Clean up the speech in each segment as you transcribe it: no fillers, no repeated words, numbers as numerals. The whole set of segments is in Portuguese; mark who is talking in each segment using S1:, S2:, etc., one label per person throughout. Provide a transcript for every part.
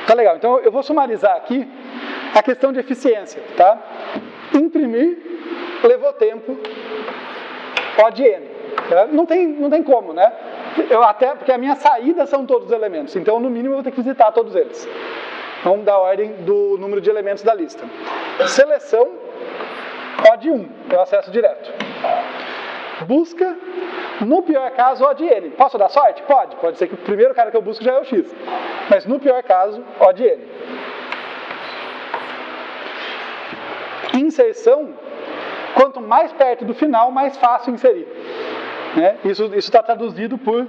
S1: Tá legal, então eu vou sumarizar aqui a questão de eficiência, tá? Imprimir levou tempo O de N. Tá? Não tem como, né? Porque a minha saída são todos os elementos, então no mínimo eu vou ter que visitar todos eles. Vamos dar a ordem do número de elementos da lista. Seleção, O de 1, é o acesso direto. Busca, no pior caso, O de N. Posso dar sorte? Pode ser que o primeiro cara que eu busco já é o X. Mas no pior caso, O de N. Inserção, quanto mais perto do final, mais fácil inserir. Né? Isso está traduzido por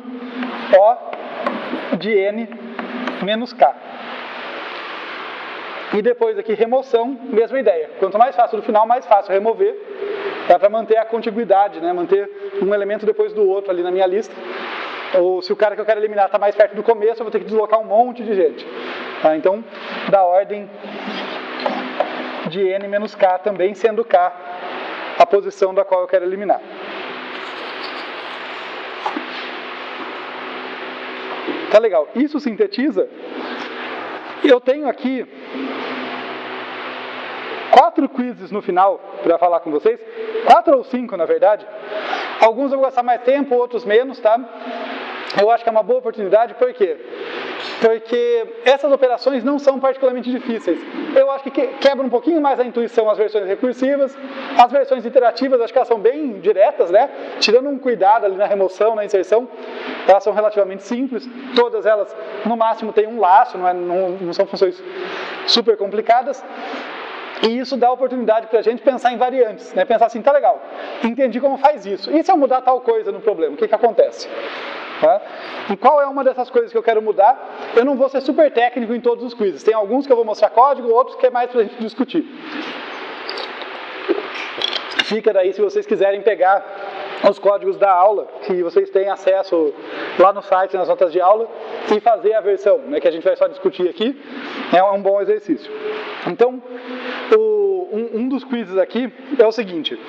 S1: O de N menos K. E depois aqui, remoção, mesma ideia. Quanto mais fácil do final, mais fácil remover. Dá para manter a contiguidade, né? Manter um elemento depois do outro ali na minha lista. Ou se o cara que eu quero eliminar está mais perto do começo, eu vou ter que deslocar um monte de gente. Tá? Então, da ordem de N menos K também, sendo K a posição da qual eu quero eliminar. Tá legal. Isso sintetiza. Eu tenho aqui 4 quizzes no final para falar com vocês. 4 ou 5, na verdade. Alguns eu vou gastar mais tempo, outros menos, tá? Eu acho que é uma boa oportunidade, por quê? Porque essas operações não são particularmente difíceis. Eu acho que quebra um pouquinho mais a intuição as versões recursivas. As versões iterativas, acho que elas são bem diretas, né? Tirando um cuidado ali na remoção, na inserção, elas são relativamente simples. Todas elas, no máximo, têm um laço, não são funções super complicadas. E isso dá a oportunidade para a gente pensar em variantes, né? Pensar assim, tá legal, entendi como faz isso. E se eu mudar tal coisa no problema, o que acontece? Tá? E qual é uma dessas coisas que eu quero mudar? Eu não vou ser super técnico em todos os quizzes. Tem alguns que eu vou mostrar código, outros que é mais para a gente discutir. Fica daí se vocês quiserem pegar os códigos da aula, que vocês têm acesso lá no site, nas notas de aula, e fazer a versão, né, que a gente vai só discutir aqui. É um bom exercício. Então, um dos quizzes aqui é o seguinte: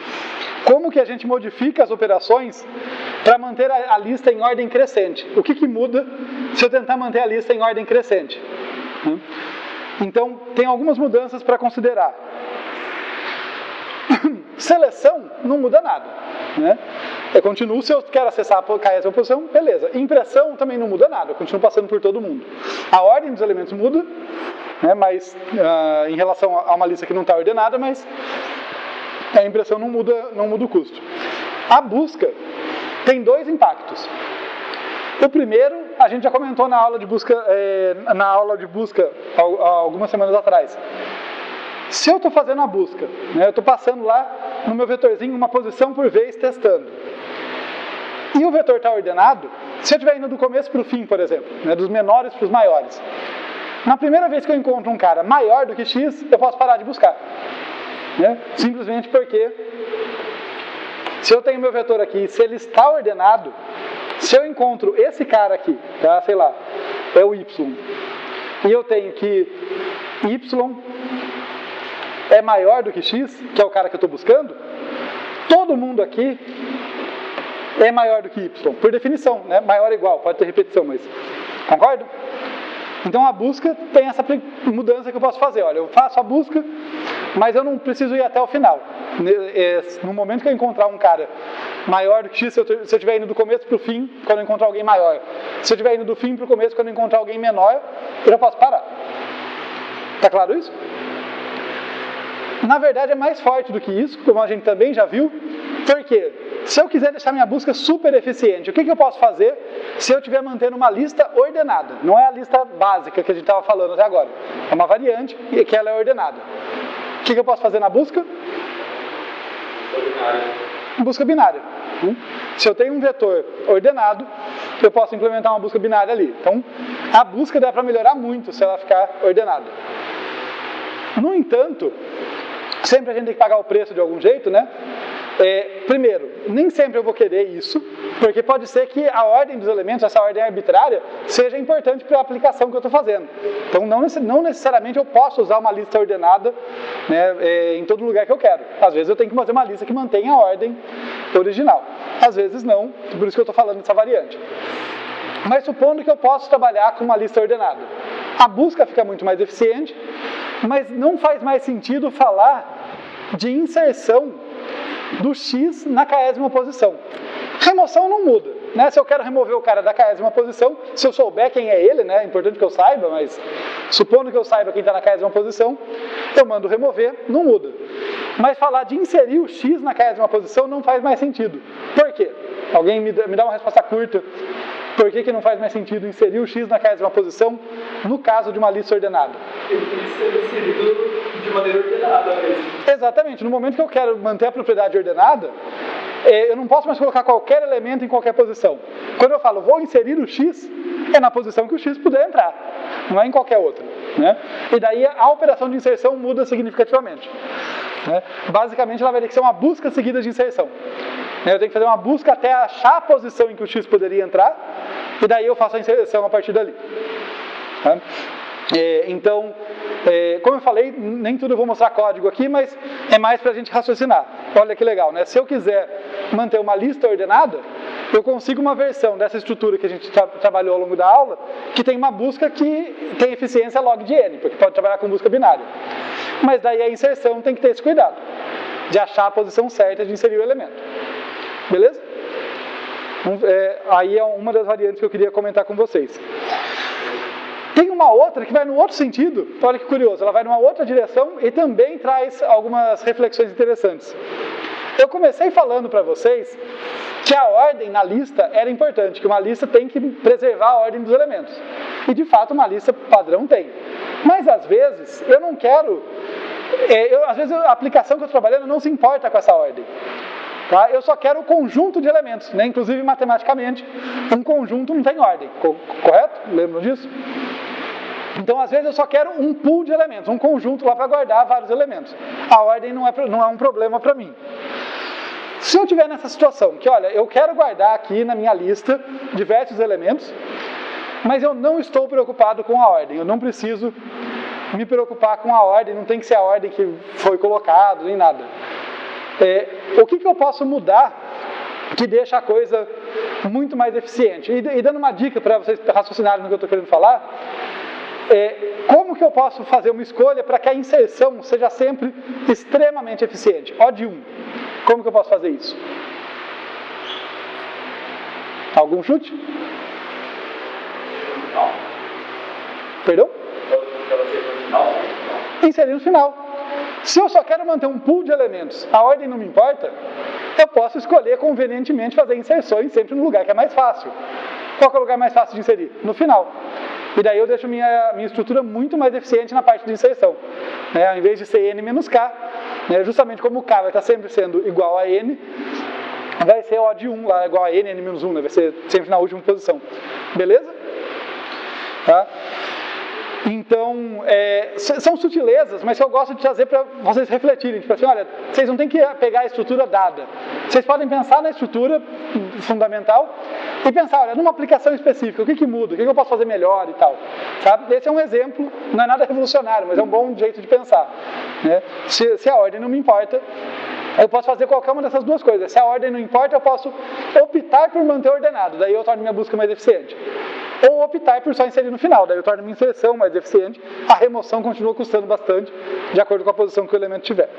S1: como que a gente modifica as operações para manter a lista em ordem crescente? O que muda se eu tentar manter a lista em ordem crescente? Então, tem algumas mudanças para considerar. Seleção não muda nada, né? Eu continuo, se eu quero acessar essa posição, beleza. Impressão também não muda nada, eu continuo passando por todo mundo. A ordem dos elementos muda, né? Mas em relação a uma lista que não está ordenada, mas a impressão não muda o custo. A busca tem 2 impactos. O primeiro, a gente já comentou na aula de busca, algumas semanas atrás. Se eu estou fazendo a busca, né, eu estou passando lá no meu vetorzinho uma posição por vez testando, e o vetor está ordenado, se eu estiver indo do começo para o fim, por exemplo, né, dos menores para os maiores, na primeira vez que eu encontro um cara maior do que x, eu posso parar de buscar, né, simplesmente porque se eu tenho meu vetor aqui, se ele está ordenado, se eu encontro esse cara aqui, tá, sei lá, é o y, e eu tenho que y é maior do que x, que é o cara que eu estou buscando, todo mundo aqui é maior do que y, por definição, né? Maior ou igual, pode ter repetição, mas concorda? Então a busca tem essa mudança que eu posso fazer. Olha, eu faço a busca, mas eu não preciso ir até o final. No momento que eu encontrar um cara maior do que x, se eu estiver indo do começo para o fim, quando eu encontrar alguém maior. Se eu estiver indo do fim para o começo, quando eu encontrar alguém menor, eu já posso parar. Tá claro isso? Na verdade é mais forte do que isso, como a gente também já viu, porque se eu quiser deixar minha busca super eficiente, o que eu posso fazer se eu estiver mantendo uma lista ordenada? Não é a lista básica que a gente estava falando até agora, é uma variante e que ela é ordenada. O que eu posso fazer na busca? Busca binária. Se eu tenho um vetor ordenado, eu posso implementar uma busca binária ali. Então, a busca dá para melhorar muito se ela ficar ordenada. No entanto, sempre a gente tem que pagar o preço de algum jeito, né? Primeiro, nem sempre eu vou querer isso, porque pode ser que a ordem dos elementos, essa ordem arbitrária, seja importante para a aplicação que eu estou fazendo. Então, não necessariamente eu posso usar uma lista ordenada, né, em todo lugar que eu quero. Às vezes eu tenho que fazer uma lista que mantenha a ordem original. Às vezes não, por isso que eu estou falando dessa variante. Mas supondo que eu posso trabalhar com uma lista ordenada. a busca fica muito mais eficiente, mas não faz mais sentido falar de inserção do X na késima posição. Remoção não muda, né? Se eu quero remover o cara da késima posição, se eu souber quem é ele, né? É importante que eu saiba, mas supondo que eu saiba quem está na késima posição, eu mando remover, não muda. Mas falar de inserir o X na késima posição não faz mais sentido. Por quê? Alguém me dá uma resposta curta. Por que não faz mais sentido inserir o X na késima posição no caso de uma lista ordenada?
S2: Ele tem que ser inserido de maneira ordenada mesmo.
S1: Exatamente. No momento que eu quero manter a propriedade ordenada, eu não posso mais colocar qualquer elemento em qualquer posição. Quando eu falo vou inserir o X, é na posição que o X puder entrar, não é em qualquer outra, né? E daí a operação de inserção muda significativamente, né? Basicamente ela vai ter que ser uma busca seguida de inserção. Eu tenho que fazer uma busca até achar a posição em que o X poderia entrar, e daí eu faço a inserção a partir dali, tá? Então, como eu falei, nem tudo eu vou mostrar código aqui, mas é mais para a gente raciocinar. Olha que legal, né? Se eu quiser manter uma lista ordenada, eu consigo uma versão dessa estrutura que a gente trabalhou ao longo da aula, que tem uma busca que tem eficiência log de n, porque pode trabalhar com busca binária. Mas daí a inserção tem que ter esse cuidado, de achar a posição certa de inserir o elemento. Beleza? Aí é uma das variantes que eu queria comentar com vocês. Tem uma outra que vai no outro sentido, olha que curioso, ela vai numa outra direção e também traz algumas reflexões interessantes. Eu comecei falando para vocês que a ordem na lista era importante, que uma lista tem que preservar a ordem dos elementos. E de fato uma lista padrão tem. Mas às vezes eu não quero, às vezes a aplicação que eu estou trabalhando não se importa com essa ordem. Tá? Eu só quero o conjunto de elementos, né? Inclusive matematicamente, um conjunto não tem ordem, correto? Lembram disso? Então, às vezes, eu só quero um pool de elementos, um conjunto lá para guardar vários elementos. A ordem não é um problema para mim. Se eu estiver nessa situação, que olha, eu quero guardar aqui na minha lista diversos elementos, mas eu não estou preocupado com a ordem, eu não preciso me preocupar com a ordem, não tem que ser a ordem que foi colocada, nem nada. O que eu posso mudar que deixa a coisa muito mais eficiente? E dando uma dica para vocês raciocinarem no que eu estou querendo falar, como que eu posso fazer uma escolha para que a inserção seja sempre extremamente eficiente? O de 1. Como que eu posso fazer isso? Algum chute?
S2: Não.
S1: Perdão?
S2: Não.
S1: Inserir no final. Se eu só quero manter um pool de elementos, a ordem não me importa, eu posso escolher convenientemente fazer inserções sempre no lugar que é mais fácil. Qual que é o lugar mais fácil de inserir? No final. E daí eu deixo minha estrutura muito mais eficiente na parte de inserção. Ao invés de ser n menos k, justamente como o k vai estar sempre sendo igual a n, vai ser O de 1 lá, igual a n menos 1, vai ser sempre na última posição. Beleza? Tá? Então, são sutilezas, mas que eu gosto de trazer para vocês refletirem. Tipo assim, olha, vocês não têm que pegar a estrutura dada. Vocês podem pensar na estrutura fundamental e pensar, olha, numa aplicação específica, o que muda? O que eu posso fazer melhor e tal. Sabe? Esse é um exemplo, não é nada revolucionário, mas é um bom jeito de pensar. Né? Se a ordem não me importa, eu posso fazer qualquer uma dessas duas coisas. Se a ordem não importa, eu posso optar por manter ordenado, daí eu torno minha busca mais eficiente. Ou optar por só inserir no final, daí eu torno minha inserção mais eficiente, a remoção continua custando bastante, de acordo com a posição que o elemento tiver.